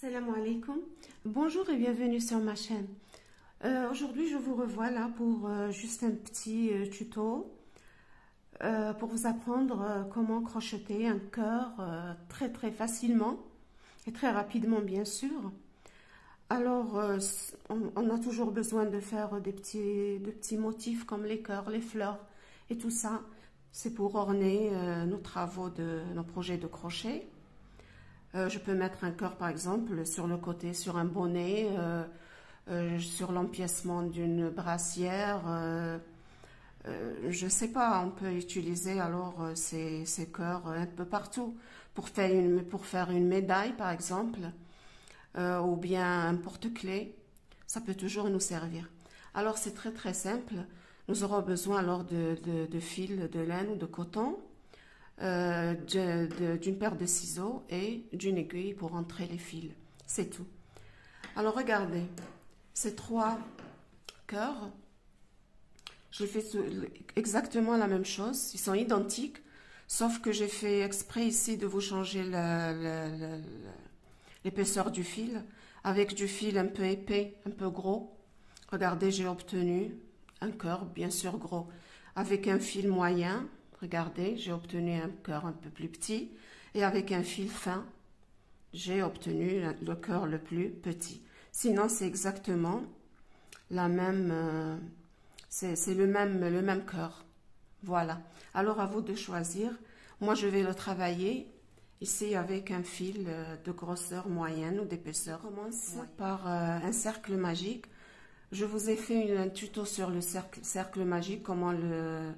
Salam alaikum. Bonjour et bienvenue sur ma chaîne. Aujourd'hui, je vous revois là pour juste un petit tuto pour vous apprendre comment crocheter un cœur très facilement et très rapidement, bien sûr. Alors, on a toujours besoin de faire de petits motifs comme les cœurs, les fleurs et tout ça. C'est pour orner nos travaux nos projets de crochet. Je peux mettre un cœur par exemple sur le côté, sur un bonnet, sur l'empiècement d'une brassière. Je sais pas, on peut utiliser alors ces cœurs un peu partout pour faire une médaille par exemple, ou bien un porte-clés. Ça peut toujours nous servir. Alors c'est très simple. Nous aurons besoin alors de fils de laine ou de coton. D'une paire de ciseaux et d'une aiguille pour entrer les fils. C'est tout. Alors regardez, ces trois cœurs, j'ai fait exactement la même chose. Ils sont identiques, sauf que j'ai fait exprès ici de vous changer l'épaisseur du fil avec du fil un peu épais, un peu gros. Regardez, j'ai obtenu un cœur bien sûr gros avec un fil moyen. Regardez, j'ai obtenu un cœur un peu plus petit et avec un fil fin, j'ai obtenu le cœur le plus petit. Sinon, c'est exactement la même, c'est le même cœur. Voilà. Alors, à vous de choisir. Moi, je vais le travailler ici avec un fil de grosseur moyenne ou d'épaisseur. On commence par un cercle magique. Je vous ai fait un tuto sur le cercle magique, comment le...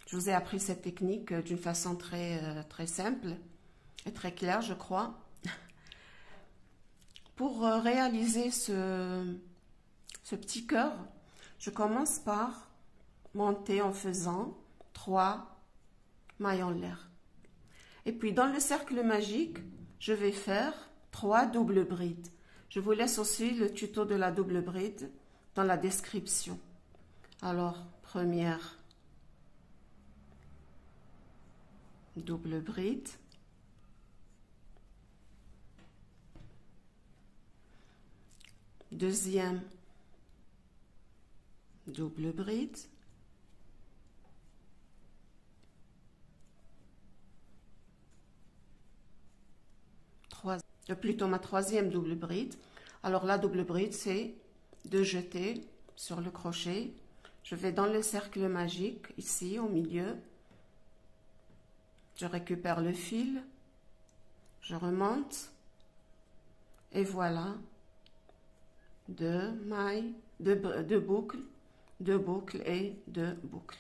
Je vous ai appris cette technique d'une façon très simple et très claire, je crois. Pour réaliser ce petit cœur, je commence par monter en faisant 3 mailles en l'air. Et puis dans le cercle magique, je vais faire 3 doubles brides. Je vous laisse aussi le tuto de la double bride dans la description. Alors, première double bride, deuxième double bride, plutôt ma troisième double bride. Alors la double bride, c'est de jeter sur le crochet. Je vais dans le cercle magique ici au milieu. Je récupère le fil, je remonte et voilà deux mailles, deux boucles et deux boucles.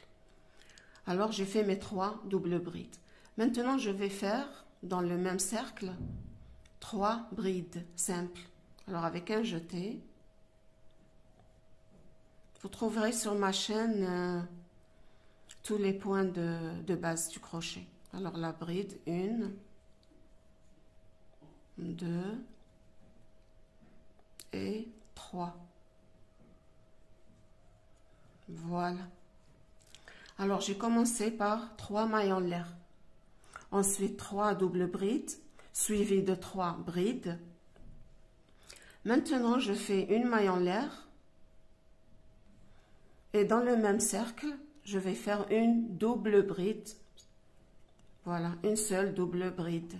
Alors j'ai fait mes 3 doubles brides. Maintenant je vais faire dans le même cercle 3 brides simples. Alors avec un jeté, vous trouverez sur ma chaîne tous les points de base du crochet. Alors la bride, 1, 2 et 3. Voilà. Alors j'ai commencé par 3 mailles en l'air. Ensuite 3 doubles brides, suivies de 3 brides. Maintenant je fais une maille en l'air. Et dans le même cercle, je vais faire une double bride. Voilà, une seule double bride.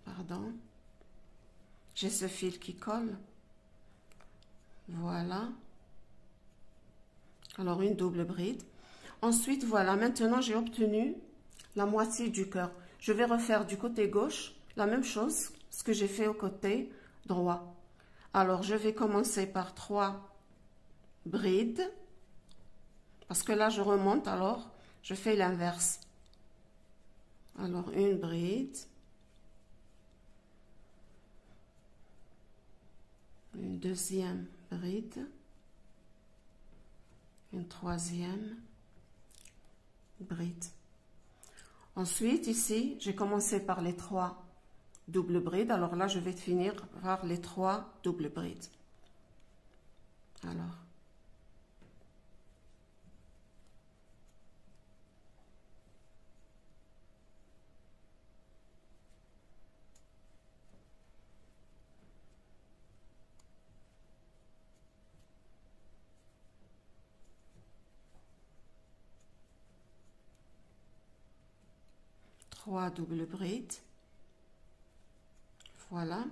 Pardon. J'ai ce fil qui colle. Voilà. Alors, une double bride. Ensuite, voilà, maintenant j'ai obtenu la moitié du cœur. Je vais refaire du côté gauche la même chose, ce que j'ai fait au côté droit. Alors, je vais commencer par 3 brides. Parce que là, je remonte, alors je fais l'inverse. Alors, une bride, une deuxième bride, une troisième bride. Ensuite, ici, j'ai commencé par les 3 doubles brides. Alors là, je vais finir par les 3 doubles brides. Alors, 3 doubles brides. Voilà.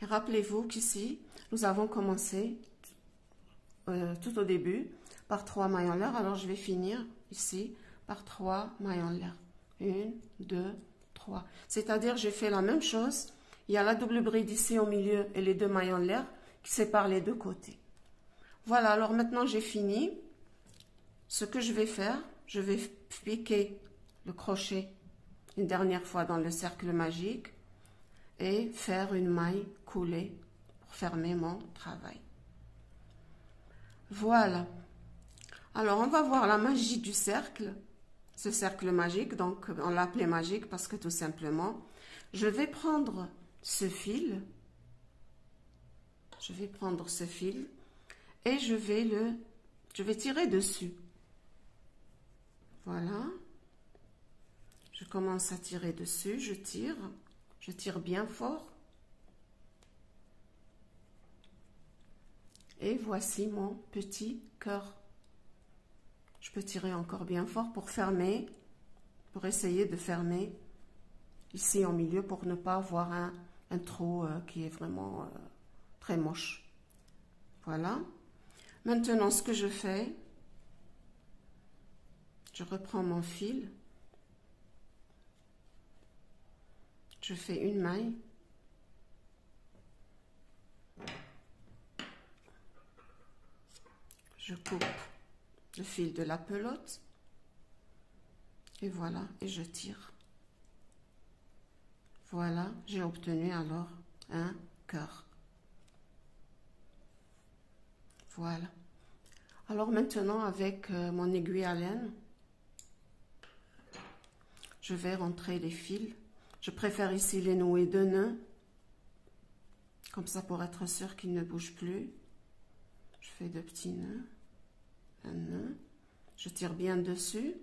Et rappelez-vous qu'ici, nous avons commencé tout au début par 3 mailles en l'air. Alors, je vais finir ici par 3 mailles en l'air. 1, 2, 3. C'est-à-dire, j'ai fait la même chose. Il y a la double bride ici au milieu et les 2 mailles en l'air qui séparent les deux côtés. Voilà, alors maintenant, j'ai fini. Ce que je vais faire, je vais piquer le crochet une dernière fois dans le cercle magique et faire une maille coulée pour fermer mon travail. Voilà. Alors, on va voir la magie du cercle, ce cercle magique. Donc, on l'a appelé magique parce que tout simplement, je vais prendre ce fil. Je vais prendre ce fil et je vais tirer dessus. Voilà. Je commence à tirer dessus, je tire bien fort. Et voici mon petit cœur. Je peux tirer encore bien fort pour fermer, pour essayer de fermer ici au milieu pour ne pas avoir un trou qui est vraiment très moche. Voilà. Maintenant, ce que je fais, je reprends mon fil. Je fais une maille. Je coupe le fil de la pelote. Et voilà, et je tire. Voilà, j'ai obtenu alors un cœur. Voilà. Alors maintenant, avec mon aiguille à laine, je vais rentrer les fils. Je préfère ici les nouer de nœuds, comme ça pour être sûr qu'ils ne bougent plus. Je fais 2 petits nœuds, un nœud, je tire bien dessus,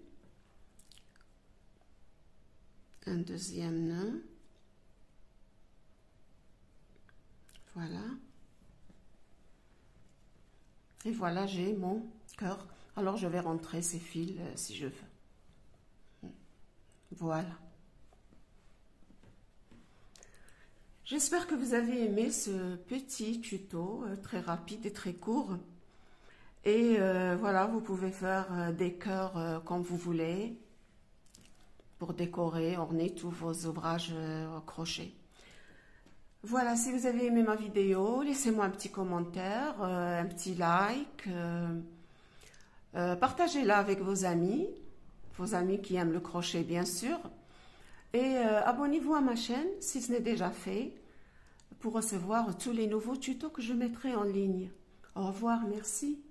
un deuxième nœud, voilà. Et voilà, j'ai mon cœur. Alors je vais rentrer ces fils si je veux. Voilà. J'espère que vous avez aimé ce petit tuto très rapide et très court. Et voilà, vous pouvez faire des cœurs comme vous voulez pour décorer, orner tous vos ouvrages au crochet. Voilà, si vous avez aimé ma vidéo, laissez-moi un petit commentaire, un petit like. Partagez-la avec vos amis qui aiment le crochet bien sûr. Et abonnez-vous à ma chaîne si ce n'est déjà fait pour recevoir tous les nouveaux tutos que je mettrai en ligne. Au revoir, merci.